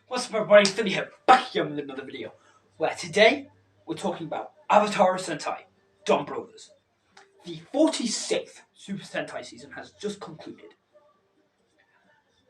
What's up everybody, Finny here, back again with another video, where today we're talking about Avatar Sentai Donbrothers. The 46th Super Sentai season has just concluded.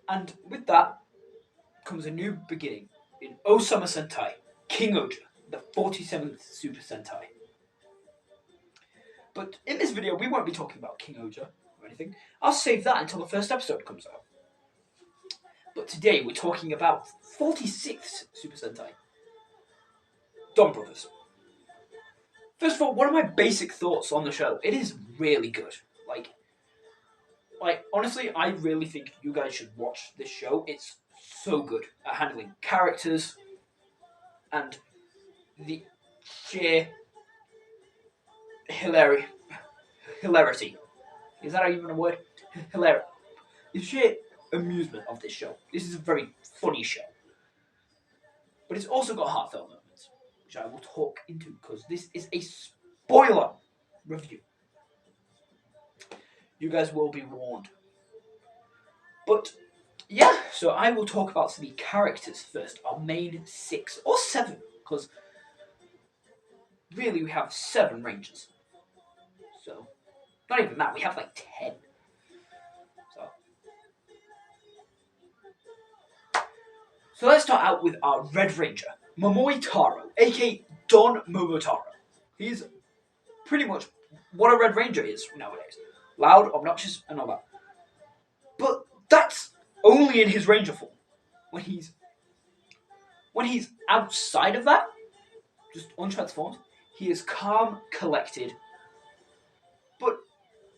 And with that comes a new beginning in OHSAMA Sentai Kingohger, the 47th Super Sentai. But in this video we won't be talking about Kingohger or anything. I'll save that until the first episode comes out. But today we're talking about 46th Super Sentai Donbrothers. First of all, one of my basic thoughts on the show, it is really good. Like honestly, I really think you guys should watch this show. It's so good at handling characters and the sheer hilarity. Is that even a word? Hilarity. The sheer amusement of this show. This is a very funny show. But it's also got heartfelt moments, which I will talk into because this is a spoiler review. You guys will be warned. But yeah, so I will talk about the characters first, our main 6 or 7, because really we have 7 rangers. So, not even that, we have like 10. So let's start out with our Red Ranger, Momoi Taro, aka Don Momotaro. He's pretty much what a Red Ranger is nowadays. Loud, obnoxious, and all that. But that's only in his Ranger form. When he's outside of that, just untransformed, he is calm, collected. But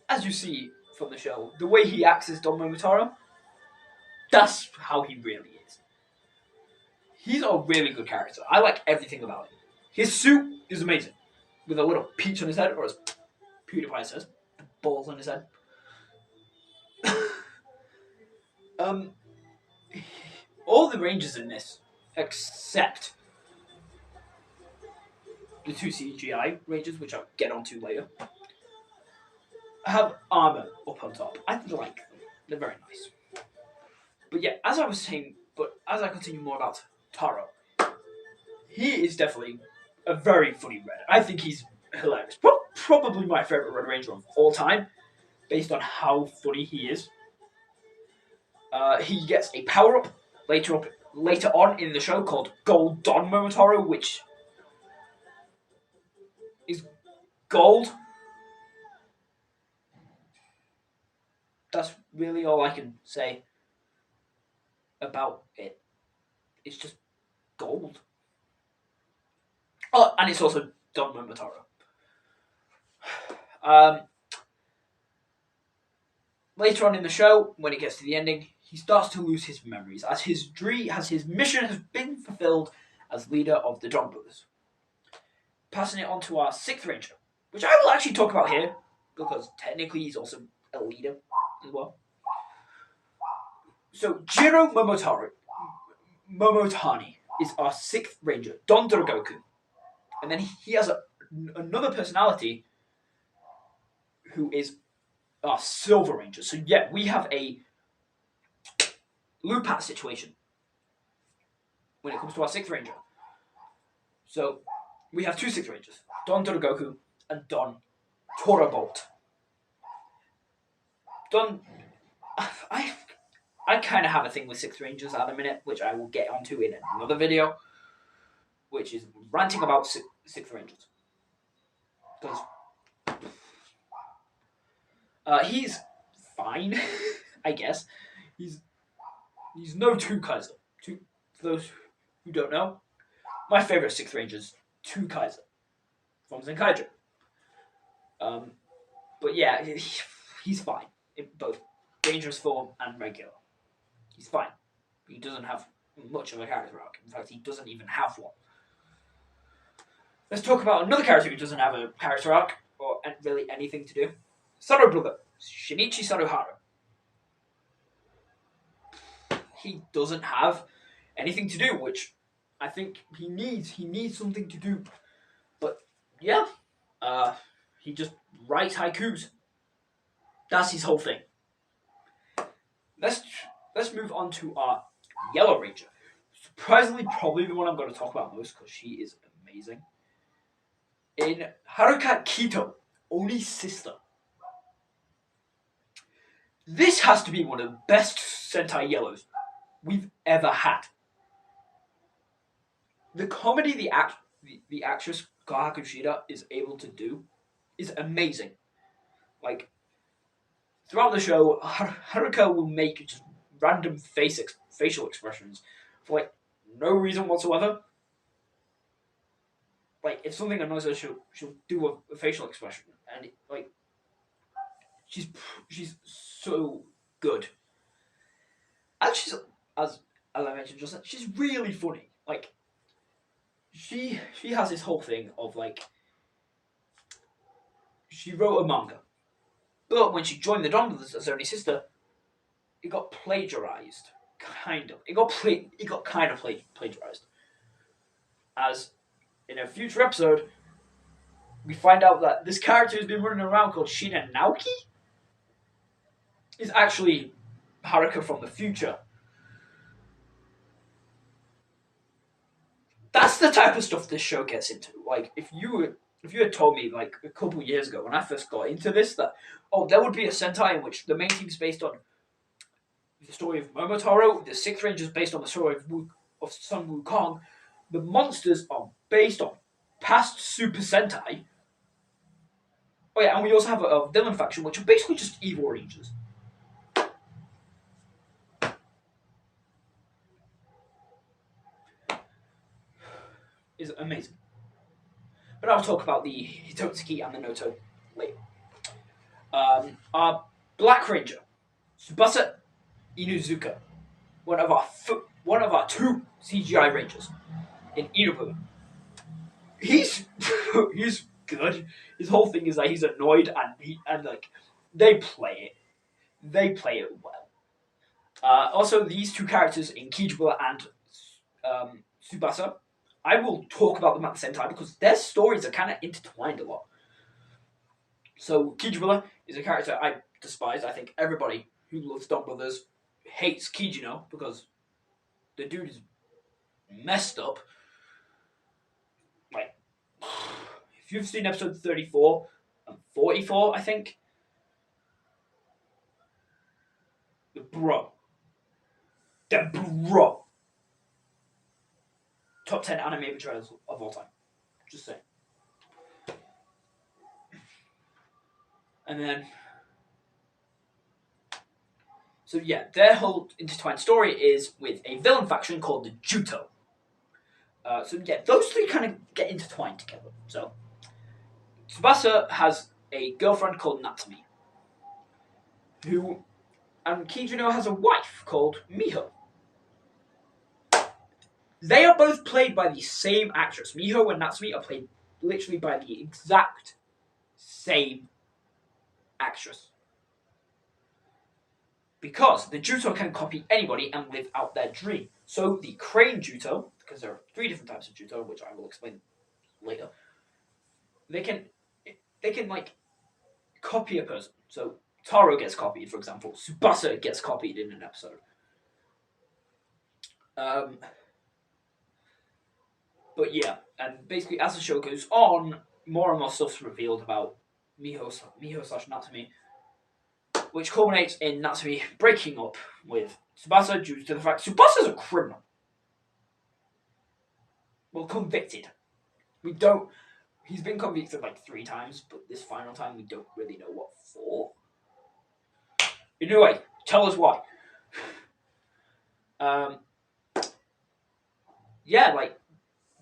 as you see from the show, the way he acts as Don Momotaro, that's how he really is. He's a really good character. I like everything about him. His suit is amazing. With a little peach on his head, or as PewDiePie says, the balls on his head. All the Rangers in this, except the 2 CGI Rangers, which I'll get onto later, have armor up on top. I like them. They're very nice. But yeah, as I was saying, as I continue more about Taro, he is definitely a very funny Red. I think he's hilarious. Probably my favorite Red Ranger of all time, based on how funny he is. He gets a power-up later on in the show called Gold Don Momotaro, which is gold. That's really all I can say about it. It's just gold. Oh, and it's also Don Momotaro. Later on in the show, when it gets to the ending, he starts to lose his memories as his mission has been fulfilled as leader of the Donbrothers. Passing it on to our 6th Ranger, which I will actually talk about here, because technically he's also a leader as well. So, Jiro Momotani is our 6th Ranger, Don Drogoku. And then he has another personality who is our Silver Ranger. So yeah, we have a Lupat situation when it comes to our 6th Ranger. So we have 2 6th Rangers, Don Drogoku and Don Torobolt. I kind of have a thing with 6th Rangers at the minute, which I will get onto in another video, which is ranting about 6th Rangers. Because he's fine, I guess. He's no 2 Kaiser. For those who don't know, my favorite 6th Ranger is 2 Kaiser from Zenkaiger. But yeah, he's fine in both dangerous form and regular. He's fine. He doesn't have much of a character arc. In fact, he doesn't even have one. Let's talk about another character who doesn't have a character arc or really anything to do. Sado brother, Shinichi Saruhara. He doesn't have anything to do, which I think he needs. He needs something to do. But yeah, he just writes haikus. That's his whole thing. Let's move on to our Yellow Ranger, surprisingly probably the one I'm going to talk about most because she is amazing. In Haruka Kito, Oni's sister. This has to be one of the best Sentai Yellows we've ever had. The comedy the actress Kahaku Shida is able to do is amazing. Like, throughout the show, Haruka will make just random facial expressions for like no reason whatsoever. Like, if something annoys her, she'll do a facial expression, and like she's so good. And she's, as I mentioned just then, she's really funny. Like, she has this whole thing of like, she wrote a manga, but when she joined the Donbrothers as her only sister, it got plagiarized. Kind of. It got kind of plagiarized. As in a future episode, we find out that this character who's been running around called Shina Naoki is actually Haruka from the future. That's the type of stuff this show gets into. Like, if you had told me like a couple years ago when I first got into this that there would be a Sentai in which the main team is based on the story of Momotaro, the Sixth Ranger is based on the story of Sun Wukong, the monsters are based on past Super Sentai. Oh yeah, and we also have a villain faction which are basically just evil rangers. Is amazing. But I'll talk about the Hitotsuki and the Noto later. Our Black Ranger, Tsubasa Inuzuka, one of our two CGI rangers in Inobu. He's good. His whole thing is that he's annoyed and like they play it well. Also, these two characters in Kijibura and Tsubasa, I will talk about them at the same time because their stories are kind of intertwined a lot. So Kijibura is a character I despise. I think everybody who loves Donbrothers hates Kijino because the dude is messed up. Like, if you've seen episode 34 and 44, I think, the bro. Top 10 anime betrayals of all time. Just saying. And then, so yeah, their whole intertwined story is with a villain faction called the Juto. So yeah, those three kind of get intertwined together. So, Tsubasa has a girlfriend called Natsumi, and Kijino has a wife called Miho. They are both played by the same actress. Miho and Natsumi are played literally by the exact same actress. Because the Juto can copy anybody and live out their dream. So the Crane Juto, because there are 3 different types of Juto, which I will explain later, they can like copy a person. So Taro gets copied, for example. Tsubasa gets copied in an episode. But yeah, and basically as the show goes on, more and more stuff's revealed about Miho / Natsumi, which culminates in Natsumi breaking up with Tsubasa due to the fact Tsubasa's a criminal. Well, convicted. He's been convicted like 3 times, but this final time we don't really know what for. Anyway, tell us why. Yeah, like,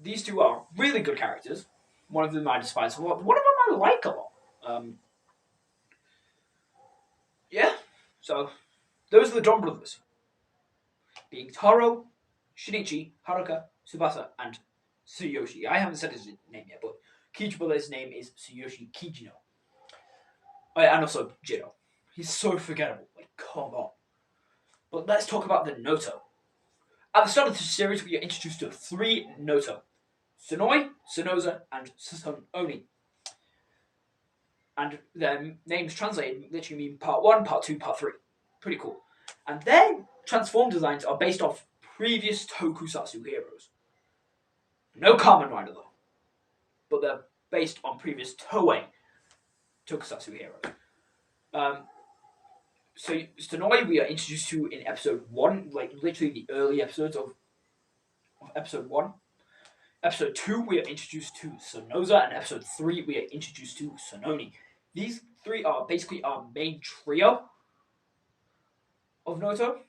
these two are really good characters. One of them I despise a lot. One of them I like a lot. Yeah, so those are the Donbrothers. Being Taro, Shinichi, Haruka, Tsubasa, and Tsuyoshi. I haven't said his name yet, but Kijibura's name is Tsuyoshi Kijino. Oh, yeah, and also Jiro. He's so forgettable. Like, come on. But let's talk about the Noto. At the start of the series, we are introduced to 3 Noto. Sonoi, Sonoza, and Susoni. And their names translated literally mean part 1, part 2, part 3. Pretty cool. And their transform designs are based off previous tokusatsu heroes. No Kamen Rider though, but they're based on previous Toei tokusatsu heroes. So Sonoi we are introduced to in episode 1, like literally the early episodes of episode 1. Episode 2 we are introduced to Sonoza, and episode 3 we are introduced to Sononi. These 3 are basically our main trio of Noto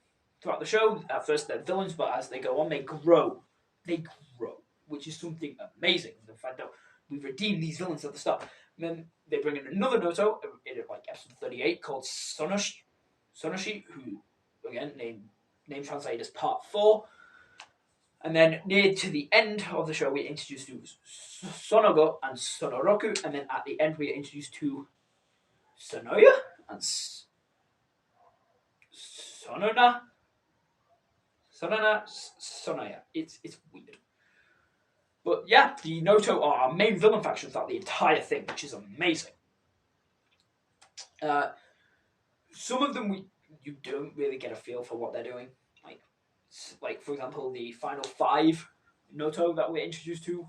throughout the show. At first they're villains, but as they go on they grow. They grow, which is something amazing. The fact that we redeem these villains at the start. And then they bring in another Noto in like episode 38 called Sonoshi, who again name translated as Part 4. And then near to the end of the show, we're introduced to Sonogo and Sonoroku, and then at the end, we are introduced to Sonoya and Sonoya. It's weird. But yeah, the Noto are our main villain faction throughout the entire thing, which is amazing. Some of them you don't really get a feel for what they're doing. Like for example, the final 5 Noto that we're introduced to,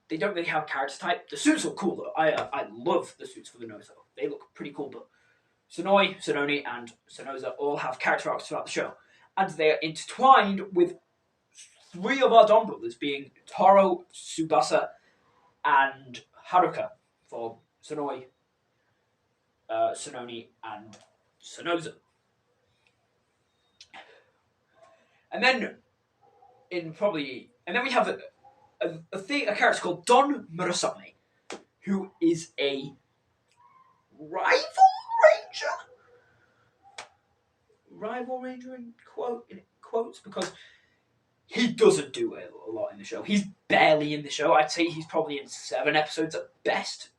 they don't really have a character type. The suits look cool though. I love the suits for the Noto. They look pretty cool, but Sonoi, Sononi, and Sonoza all have character arcs throughout the show. And they are intertwined with 3 of our Don brothers, being Taro, Tsubasa, and Haruka for Sonoi, Sononi, and Sonoza. And then we have a character called Don Murasame, who is a rival ranger in quotes, because he doesn't do a lot in the show. He's barely in the show. I'd say he's probably in 7 episodes at best.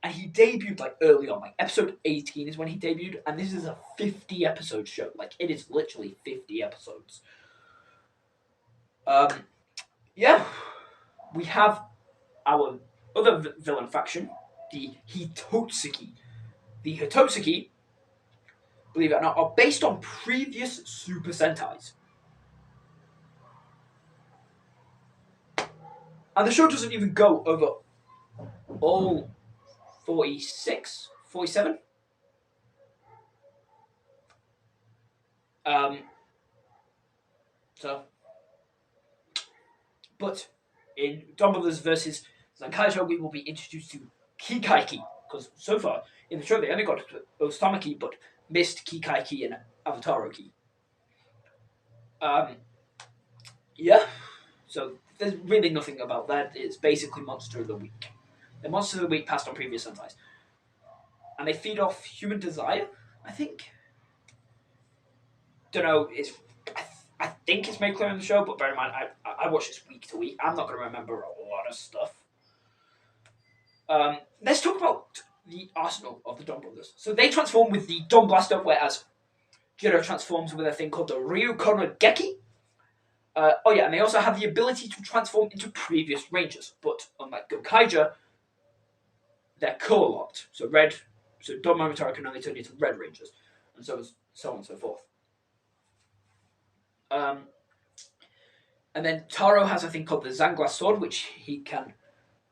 And he debuted like early on, like episode 18 is when he debuted, and this is a 50 episode show. Like it is literally 50 episodes. Yeah, we have our other villain faction, the Hitotsuki. The Hitotsuki, believe it or not, are based on previous Super Sentais. And the show doesn't even go over all 46, 47. But in Don Brothers versus Zankaijo, we will be introduced to Kikaiki, because so far in the show they only got OHSAMA Ki, but missed Kikaiki and Avataro Ki. Yeah, so there's really nothing about that. It's basically Monster of the Week. The Monster of the Week passed on previous Sentais. And they feed off human desire, I think. Don't know, I think it's made clear in the show, but bear in mind, I watch this week to week. I'm not going to remember a lot of stuff. Let's talk about the arsenal of the Don Brothers. So they transform with the Don Blaster, whereas Jiro transforms with a thing called the Ryu Konogeki. And they also have the ability to transform into previous Rangers, but unlike Gokaija, they're color-locked. So Don Momotaro can only turn into Red Rangers, and so on and so forth. And then Taro has a thing called the Zanglass Sword, which he can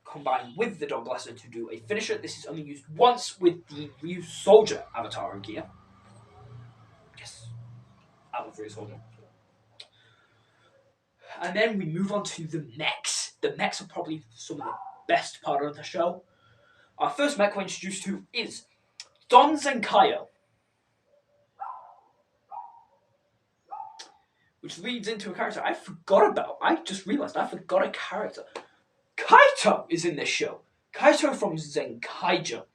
combine with the Don Blaster to do a finisher. This is only used once with the Ryu Soldier Avatar gear. Yes, I love Ryu Soldier. And then we move on to the mechs. The mechs are probably some of the best part of the show. Our first mech we're introduced to is Don Zenkaio, which leads into a character I forgot about. I just realised I forgot a character. Kaito is in this show. Kaito from Zenkaija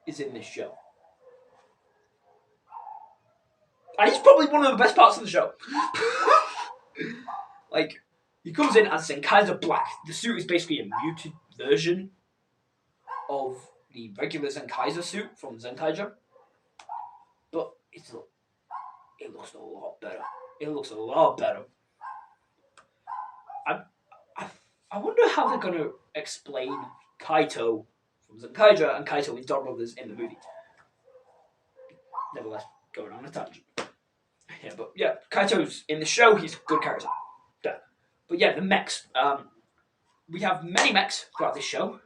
is in this show. And he's probably one of the best parts of the show. Like, he comes in as Zenkaija Black. The suit is basically a muted version of the regular Zenkaija suit from Zenkaija. But it looks a lot better. It looks a lot better. I wonder how they're going to explain Kaito from Zenkaija and Kaito in Don Brothers in the movie. Nevertheless, going on a tangent. Yeah, but yeah, Kaito's in the show. He's a good character. Yeah. But yeah, the mechs. We have many mechs throughout this show.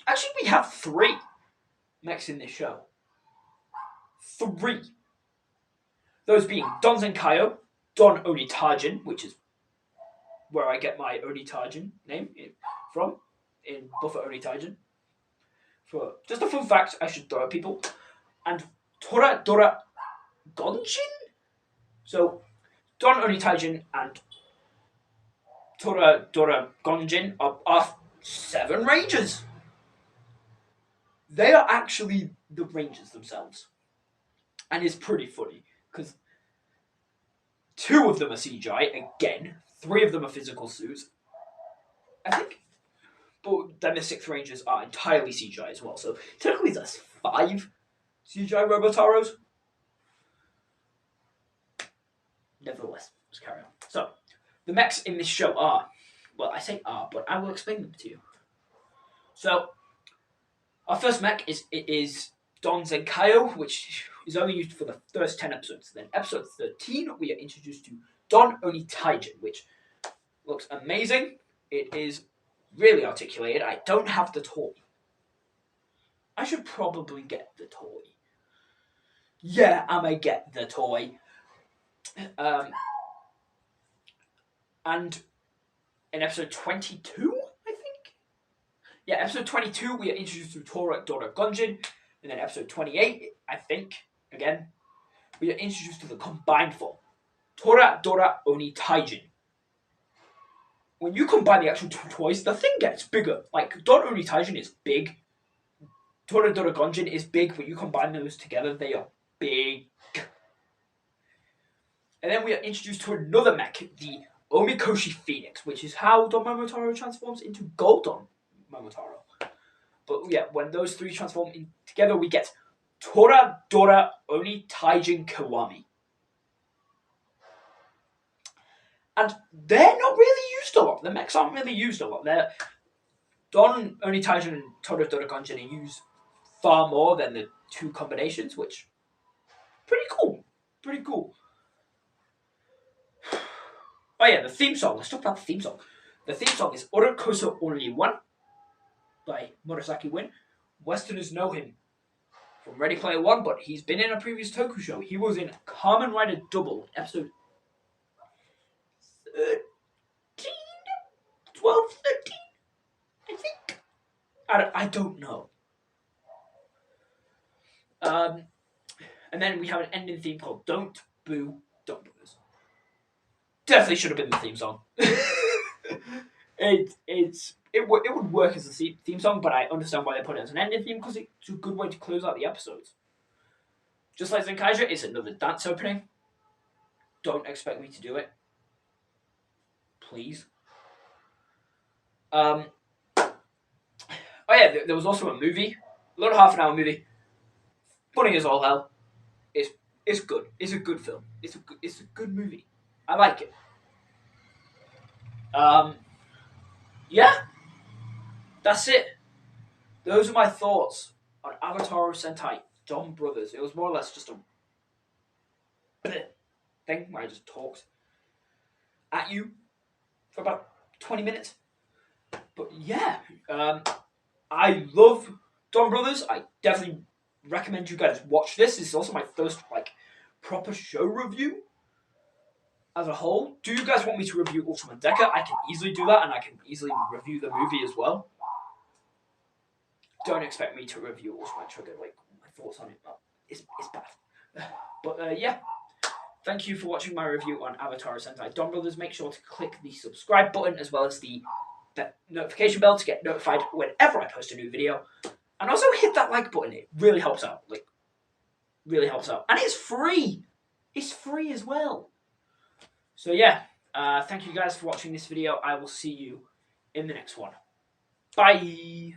Actually, we have 3 mechs in this show. 3. Those being Don Zenkaio, Don Onitajin, which is where I get my Onitajin name from, in Buffer Onitajin. For just a fun fact I should throw at people. And Toradora Gonjin? So, Don Onitajin and Toradora Gonjin are 7 Rangers. They are actually the Rangers themselves. And it's pretty funny, because 2 of them are CGI, again. 3 of them are physical suits, I think. But then the 6 Rangers are entirely CGI as well, so technically that's 5 CGI Robotaros. Nevertheless, let's carry on. So, the mechs in this show are, well, I say are, but I will explain them to you. So, our first mech is Don Zenkaio, which is only used for the first 10 episodes. Then episode 13, we are introduced to Don Onitajin, which looks amazing. It is really articulated. I don't have the toy. I should probably get the toy. Yeah, I may get the toy. And in episode 22, I think? Yeah, episode 22, we are introduced to Toradora Gonjin. And then episode 28, I think, again, we are introduced to the combined form, Toradora Onitajin. When you combine the actual 2 toys, the thing gets bigger. Like, Don Onitajin is big. Toradora Gonjin is big, but you combine those together, they are big. And then we are introduced to another mech, the Omikoshi Phoenix, which is how Don Momotaro transforms into Gold Don Momotaro. But yeah, when those 3 transform together, we get Toradora Onitajin Kiwami. And they're not really used a lot. The mechs aren't really used a lot. Don Onitajin and Toradora Gonjin are used far more than the 2 combinations, which pretty cool. Pretty cool. Oh yeah, the theme song. Let's talk about the theme song. The theme song is Orokoso Only One by Murasaki Win. Westerners know him from Ready Player One, but he's been in a previous Toku show. He was in Kamen Rider Double, episode 13? 12, 13? I think. I don't know. And then we have an ending theme called Don't Boo Donbrothers. Definitely should have been the theme song. It would work as a theme song, but I understand why they put it as an ending theme, because it's a good way to close out the episodes. Just like Zenkaija, it's another dance opening. Don't expect me to do it. Please. Oh yeah, there was also a movie. A little half-an-hour movie. Funny as all hell. It's good. It's a good film. It's a good movie. I like it. Yeah. That's it. Those are my thoughts on Avataro Sentai Donbrothers. It was more or less just a thing where I just talked at you for about 20 minutes. But yeah, I love Donbrothers. I definitely recommend you guys watch this. This is also my first proper show review as a whole. Do you guys want me to review Ultraman Deca? I can easily do that, and I can easily review the movie as well. Don't expect me to review Ultraman Trigger. Like, my thoughts on it, it's bad. But yeah, thank you for watching my review on Avataro Sentai Donbrothers. Make sure to click the subscribe button as well as the notification bell to get notified whenever I post a new video. And also hit that like button. It really helps out. Like, really helps out. And it's free. It's free as well. So yeah, thank you guys for watching this video. I will see you in the next one. Bye.